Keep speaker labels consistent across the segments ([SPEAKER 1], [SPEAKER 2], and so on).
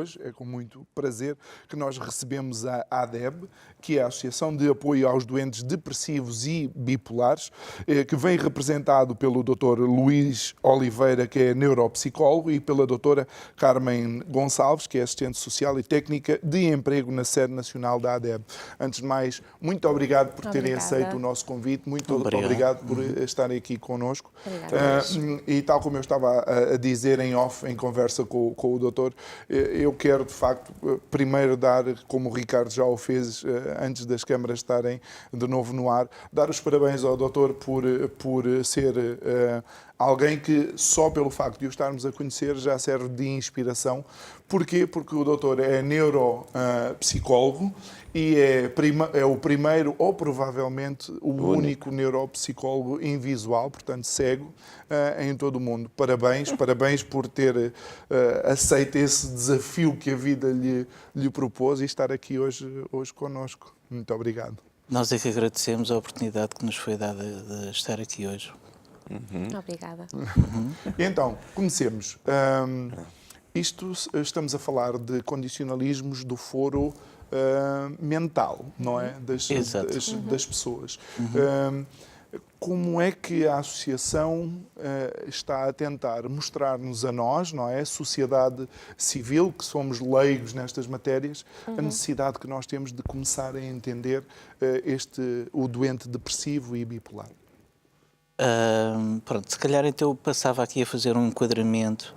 [SPEAKER 1] hoje é com muito prazer que nós recebemos a ADEB, que é a Associação de Apoio aos Doentes Depressivos e Bipolares, que vem representado pelo Dr. Luís Oliveira, que é neuropsicólogo, e pela doutora Carmen Gonçalves, que é assistente social e técnica de emprego na sede nacional da ADEB. Antes de mais, muito obrigado por terem aceito o nosso convite, muito obrigado por estarem aqui connosco. E tal como eu estava a dizer em off, em conversa com o doutor, eu quero de facto primeiro dar, como o Ricardo já o fez antes das câmaras estarem de novo no ar, dar os parabéns ao doutor por ser alguém que só pelo facto de o estarmos a conhecer já serve de inspiração. Porquê? Porque o doutor é neuropsicólogo e é o primeiro, ou provavelmente o único neuropsicólogo invisual, portanto cego, em todo o mundo. Parabéns por ter aceito esse desafio que a vida lhe propôs e estar aqui hoje connosco. Muito obrigado.
[SPEAKER 2] Nós é que agradecemos a oportunidade que nos foi dada de estar aqui hoje.
[SPEAKER 3] Obrigada.
[SPEAKER 1] Então, comecemos. Estamos a falar de condicionalismos do foro mental, não é? Das pessoas. Como é que a associação está a tentar mostrar-nos a nós, não é? A sociedade civil, que somos leigos nestas matérias, a necessidade que nós temos de começar a entender o doente depressivo e bipolar?
[SPEAKER 2] Pronto, se calhar então eu passava aqui a fazer um enquadramento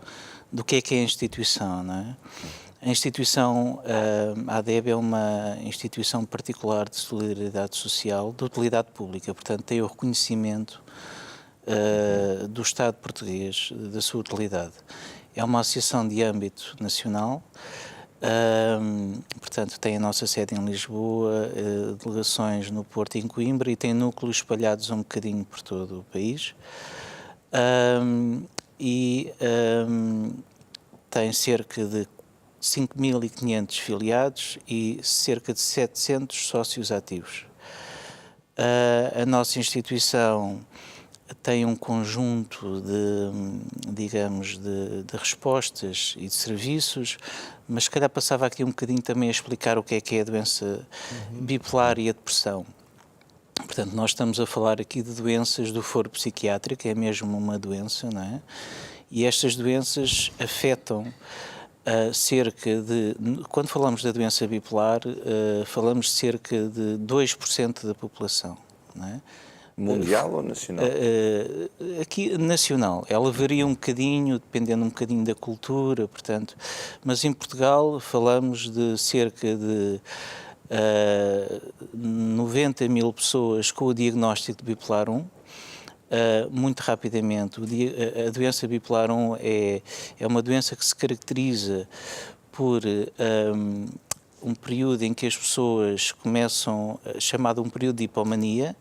[SPEAKER 2] do que é a instituição, não é? A instituição, a ADEB é uma instituição particular de solidariedade social, de utilidade pública, portanto tem o reconhecimento do Estado português, da sua utilidade. É uma associação de âmbito nacional, portanto tem a nossa sede em Lisboa, delegações no Porto e em Coimbra e tem núcleos espalhados um bocadinho por todo o país. Tem cerca de 5.500 filiados e cerca de 700 sócios ativos. A nossa instituição tem um conjunto digamos, de respostas e de serviços, mas se calhar passava aqui um bocadinho também a explicar o que é a doença bipolar e a depressão. Portanto, nós estamos a falar aqui de doenças do foro psiquiátrico, é mesmo uma doença, não é? E estas doenças afetam quando falamos da doença bipolar, falamos de cerca de 2% da população, não é?
[SPEAKER 4] Mundial ou nacional?
[SPEAKER 2] Aqui, nacional. Ela varia um bocadinho, dependendo um bocadinho da cultura, portanto, mas em Portugal falamos de cerca de 90 mil pessoas com o diagnóstico de bipolar 1. Muito rapidamente, a doença bipolar 1 é uma doença que se caracteriza por um período em que as pessoas começam, chamado um período de hipomania,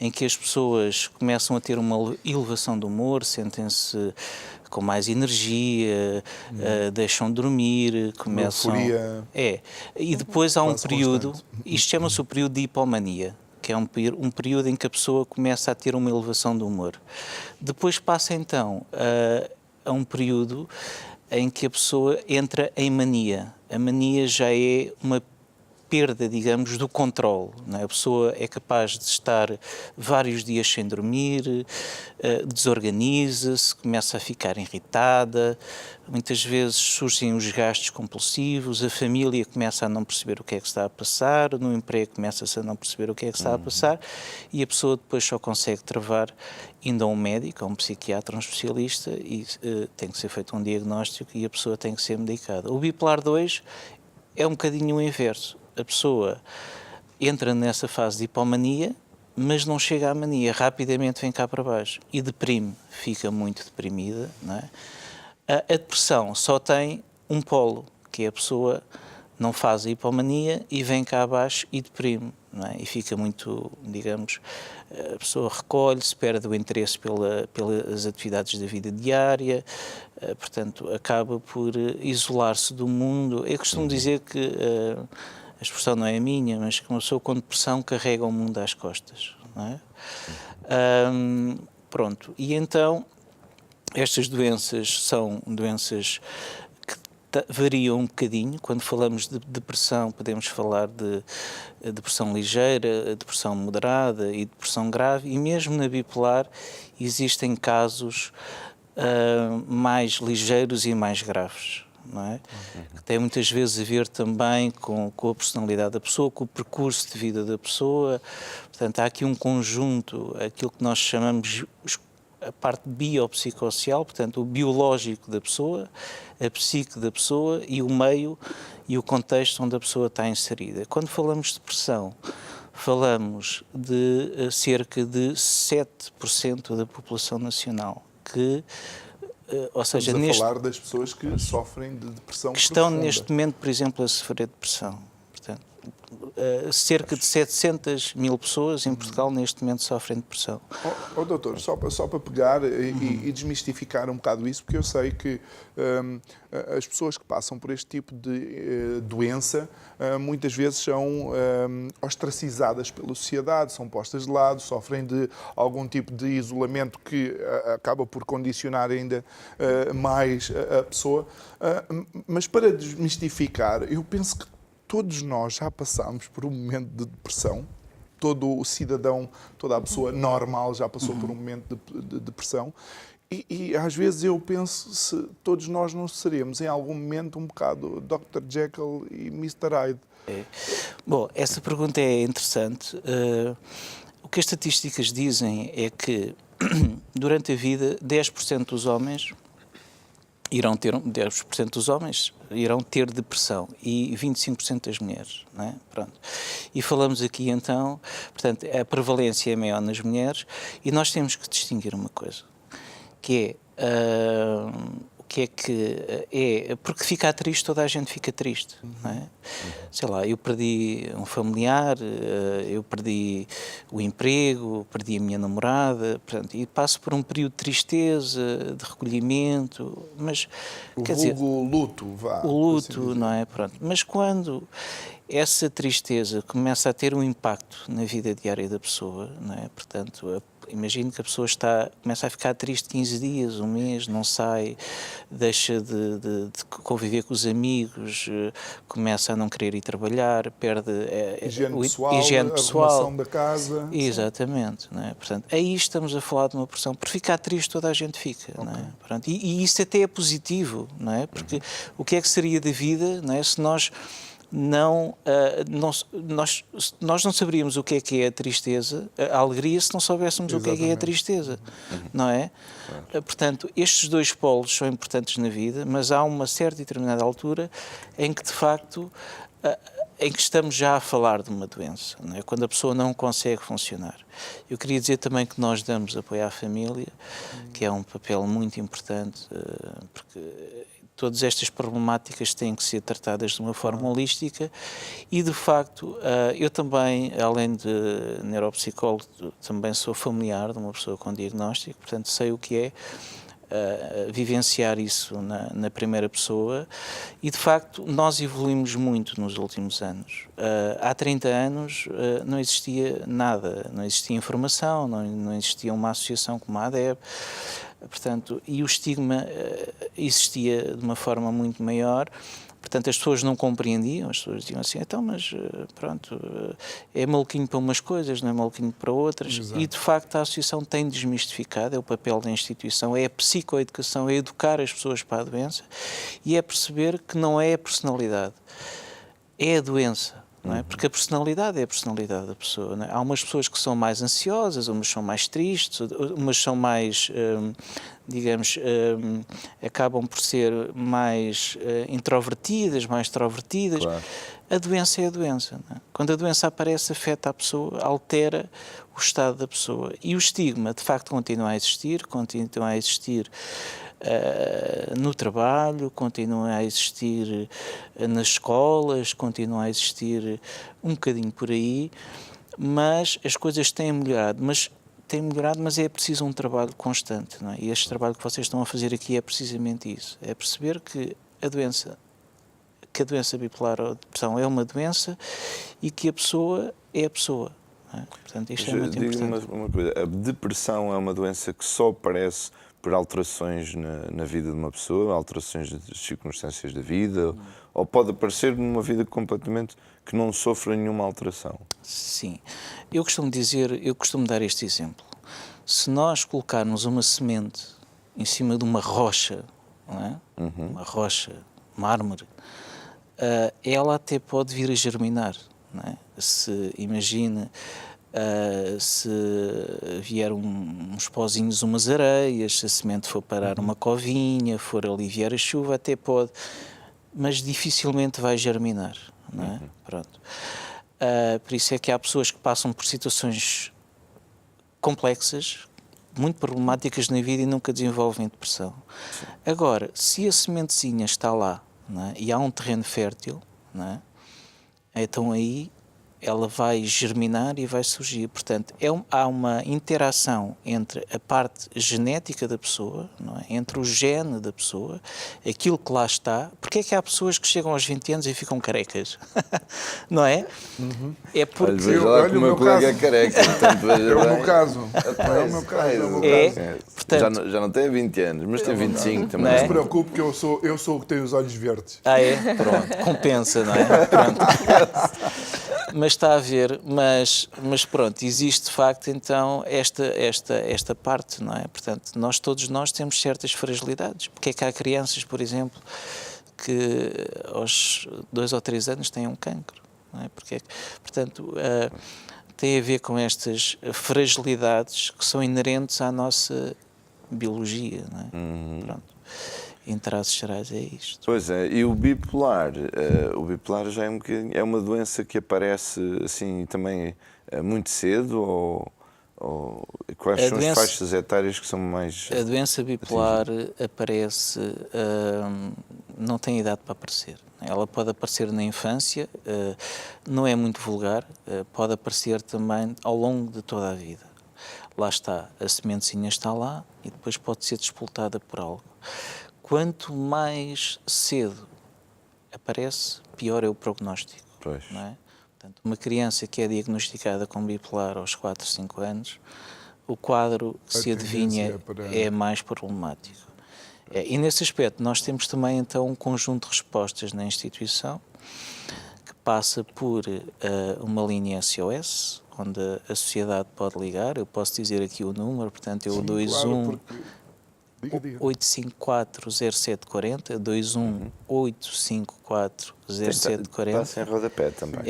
[SPEAKER 2] em que as pessoas começam a ter uma elevação do humor, sentem-se com mais energia, deixam de dormir, começam... E depois há um período, isto chama-se o período de hipomania, que é um período em que a pessoa começa a ter uma elevação do humor. Depois passa então a um período em que a pessoa entra em mania. A mania já é uma perda, digamos, do controle, não é? A pessoa é capaz de estar vários dias sem dormir, desorganiza-se, começa a ficar irritada, muitas vezes surgem os gastos compulsivos, a família começa a não perceber o que é que está a passar, no emprego começa-se a não perceber o que é que está a passar e a pessoa depois só consegue travar indo a um médico, a um psiquiatra, a um especialista e tem que ser feito um diagnóstico e a pessoa tem que ser medicada. O bipolar 2 é um bocadinho o inverso. A pessoa entra nessa fase de hipomania, mas não chega à mania, rapidamente vem cá para baixo e deprime, fica muito deprimida, não é? A depressão só tem um polo, que é a pessoa não faz a hipomania e vem cá abaixo e deprime, não é? E fica muito, digamos, a pessoa recolhe-se, perde o interesse pelas atividades da vida diária, portanto, acaba por isolar-se do mundo. Eu costumo dizer que, a expressão não é a minha, mas que uma pessoa com depressão carrega o mundo às costas, não é? Pronto, e então estas doenças são doenças que variam um bocadinho. Quando falamos de depressão, podemos falar de depressão ligeira, depressão moderada e depressão grave, e mesmo na bipolar existem casos mais ligeiros e mais graves. Não é? Que tem muitas vezes a ver também com a personalidade da pessoa, com o percurso de vida da pessoa. Portanto, há aqui um conjunto, aquilo que nós chamamos a parte biopsicossocial, portanto, o biológico da pessoa, a psique da pessoa e o meio e o contexto onde a pessoa está inserida. Quando falamos de depressão, falamos de cerca de 7% da população nacional, que ou seja,
[SPEAKER 1] Estamos a falar das pessoas que sofrem de depressão
[SPEAKER 2] que estão
[SPEAKER 1] profunda.
[SPEAKER 2] neste momento, por exemplo, a sofrer de depressão. Portanto, cerca de 700 mil pessoas em Portugal neste momento sofrem de depressão.
[SPEAKER 1] Doutor, só para pegar e desmistificar um bocado isso, porque eu sei que as pessoas que passam por este tipo de doença muitas vezes são ostracizadas pela sociedade, são postas de lado, sofrem de algum tipo de isolamento que acaba por condicionar ainda mais a pessoa. Mas para desmistificar, eu penso que todos nós já passámos por um momento de depressão. Todo o cidadão, toda a pessoa normal já passou por um momento de depressão. E às vezes eu penso se todos nós não seremos em algum momento um bocado Dr. Jekyll e Mr. Hyde.
[SPEAKER 2] Bom, essa pergunta é interessante. O que as estatísticas dizem é que durante a vida 10% dos homens irão ter depressão e 25% das mulheres, não é? Pronto. E falamos aqui então, portanto, a prevalência é maior nas mulheres e nós temos que distinguir uma coisa, que é o que é, porque ficar triste, toda a gente fica triste, não é? Sei lá, eu perdi um familiar, eu perdi o emprego, perdi a minha namorada, portanto, e passo por um período de tristeza, de recolhimento, mas
[SPEAKER 1] quer dizer, luto, vá.
[SPEAKER 2] O luto, assim, não é? Pronto. Mas quando essa tristeza começa a ter um impacto na vida diária da pessoa, não é? Portanto, imagino que a pessoa começa a ficar triste 15 dias, um mês, não sai, deixa de conviver com os amigos, começa a não querer ir trabalhar, perde
[SPEAKER 1] higiene pessoal, a arrumação da casa.
[SPEAKER 2] Exatamente. Não é? Portanto, aí estamos a falar de uma pressão. Por ficar triste toda a gente fica. Okay. Não é? Pronto, e isso até é positivo, não é? Porque o que é que seria da vida, não é? Se nós nós não saberíamos o que é a tristeza, a alegria, se não soubéssemos o que é a tristeza, não é? Portanto, estes dois polos são importantes na vida, mas há uma certa e determinada altura em que, de facto, em que estamos já a falar de uma doença, não é? Quando a pessoa não consegue funcionar. Eu queria dizer também que nós damos apoio à família, que é um papel muito importante, porque todas estas problemáticas têm que ser tratadas de uma forma holística e, de facto, eu também, além de neuropsicólogo, também sou familiar de uma pessoa com diagnóstico, portanto, sei o que é vivenciar isso na primeira pessoa e, de facto, nós evoluímos muito nos últimos anos. Há 30 anos não existia nada, não existia informação, não existia uma associação como a ADEB. Portanto, e o estigma existia de uma forma muito maior, portanto as pessoas não compreendiam, as pessoas diziam assim, então, mas pronto, é maluquinho para umas coisas, não é maluquinho para outras. Exato. E de facto a associação tem desmistificado, é o papel da instituição, é a psicoeducação, é educar as pessoas para a doença e é perceber que não é a personalidade, é a doença. Não é? Porque a personalidade é a personalidade da pessoa. Não é? Há umas pessoas que são mais ansiosas, umas são mais tristes, umas são mais, acabam por ser mais introvertidas, mais extrovertidas. Claro. A doença é a doença. Não é? Quando a doença aparece, afeta a pessoa, altera o estado da pessoa. E o estigma, de facto, continua a existir no trabalho, continua a existir nas escolas, continua a existir um bocadinho por aí, mas as coisas têm melhorado, mas é preciso um trabalho constante, não é? E este trabalho que vocês estão a fazer aqui é precisamente isso, é perceber que a doença bipolar ou depressão é uma doença e que a pessoa é a pessoa. Não é? Portanto, isto é muito importante.
[SPEAKER 4] Diga-me uma coisa, a depressão é uma doença que só aparece por alterações na vida de uma pessoa, alterações das circunstâncias da vida, ou pode aparecer numa vida completamente que não sofra nenhuma alteração?
[SPEAKER 2] Sim. Eu costumo dar este exemplo. Se nós colocarmos uma semente em cima de uma rocha, não é? Uma rocha, mármore, ela até pode vir a germinar, não é? Se vier uns pozinhos, umas areias, se a semente for parar uma covinha, for aliviar a chuva, até pode, mas dificilmente vai germinar, não é? Pronto. Por isso é que há pessoas que passam por situações complexas, muito problemáticas na vida e nunca desenvolvem depressão. Agora, se a sementezinha está lá, não é? E há um terreno fértil, não é? Então aí ela vai germinar e vai surgir. Portanto, há uma interação entre a parte genética da pessoa, não é? Entre o gene da pessoa, aquilo que lá está. Porque é que há pessoas que chegam aos 20 anos e ficam carecas? Não é? É porque...
[SPEAKER 4] Olha, veja lá que o meu colega é careca. Portanto, veja
[SPEAKER 1] É o
[SPEAKER 4] bem.
[SPEAKER 1] meu caso. É o meu caso. É o meu
[SPEAKER 2] É,
[SPEAKER 1] caso.
[SPEAKER 2] portanto,
[SPEAKER 4] Já não tem 20 anos, mas tem 25 também.
[SPEAKER 2] Não
[SPEAKER 1] Não
[SPEAKER 2] é?
[SPEAKER 1] se preocupe que eu sou o que tem os olhos verdes.
[SPEAKER 2] é? Pronto, compensa, não é? Pronto. Mas está a ver, mas pronto, existe de facto então esta parte, não é? Portanto, todos nós temos certas fragilidades. Porque é que há crianças, por exemplo, que aos 2 ou 3 anos têm um cancro, não é? Portanto, tem a ver com estas fragilidades que são inerentes à nossa biologia, não é? Pronto. Em traços gerais é isto.
[SPEAKER 4] Pois é, e o bipolar já é uma doença que aparece assim também muito cedo ou quais são as faixas etárias que são mais...
[SPEAKER 2] A doença bipolar aparece, não tem idade para aparecer. Ela pode aparecer na infância, não é muito vulgar, pode aparecer também ao longo de toda a vida. Lá está, a sementezinha está lá e depois pode ser despoltada por algo. Quanto mais cedo aparece, pior é o prognóstico.
[SPEAKER 4] Pois.
[SPEAKER 2] Não é? Portanto, uma criança que é diagnosticada com bipolar aos 4, 5 anos, o quadro que se adivinha é mais problemático. E nesse aspecto nós temos também então um conjunto de respostas na instituição que passa por uma linha SOS, onde a sociedade pode ligar. Eu posso dizer aqui o número, portanto é o 21... 854-0740, 21-854-0740.
[SPEAKER 4] Passa em rodapé também.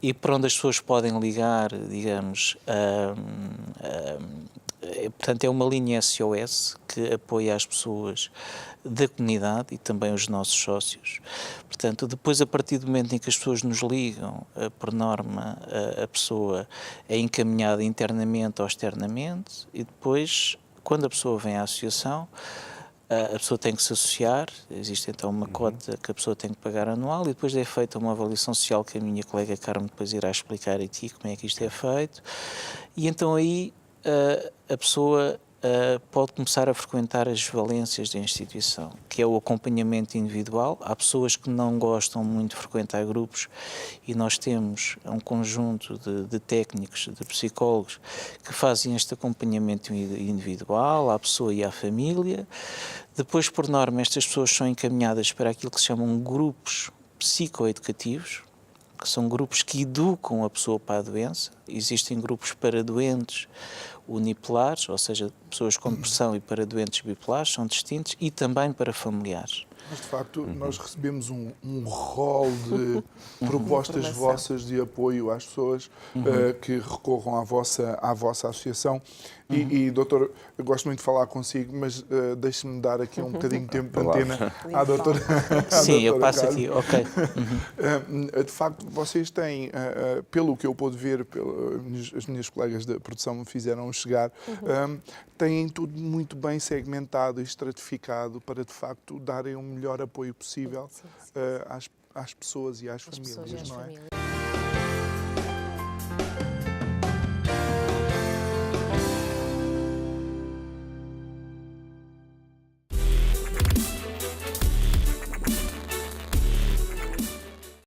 [SPEAKER 2] E para onde as pessoas podem ligar, digamos, portanto é uma linha SOS que apoia as pessoas da comunidade e também os nossos sócios. Portanto, depois a partir do momento em que as pessoas nos ligam, por norma a pessoa é encaminhada internamente ou externamente e depois... Quando a pessoa vem à associação, a pessoa tem que se associar, existe então uma cota que a pessoa tem que pagar anual e depois é feita uma avaliação social que a minha colega Carmen depois irá explicar aqui como é que isto é feito. E então aí a pessoa pode começar a frequentar as valências da instituição, que é o acompanhamento individual. Há pessoas que não gostam muito de frequentar grupos e nós temos um conjunto de técnicos, de psicólogos que fazem este acompanhamento individual à pessoa e à família. Depois, por norma, estas pessoas são encaminhadas para aquilo que se chamam grupos psicoeducativos, que são grupos que educam a pessoa para a doença. Existem grupos para doentes unipolares, ou seja, pessoas com depressão, e para doentes bipolares, são distintos, e também para familiares.
[SPEAKER 1] Mas, de facto, nós recebemos um rol de propostas vossas de apoio às pessoas que recorram à vossa associação. E, doutor, eu gosto muito de falar consigo, mas deixe-me dar aqui um bocadinho de tempo de antena à doutora.
[SPEAKER 2] Sim, eu passo aqui, ok.
[SPEAKER 1] De facto, vocês têm, pelo que eu pude ver, as minhas colegas da produção me fizeram chegar, têm tudo muito bem segmentado e estratificado para, de facto, darem o melhor apoio possível às pessoas e às famílias, não é?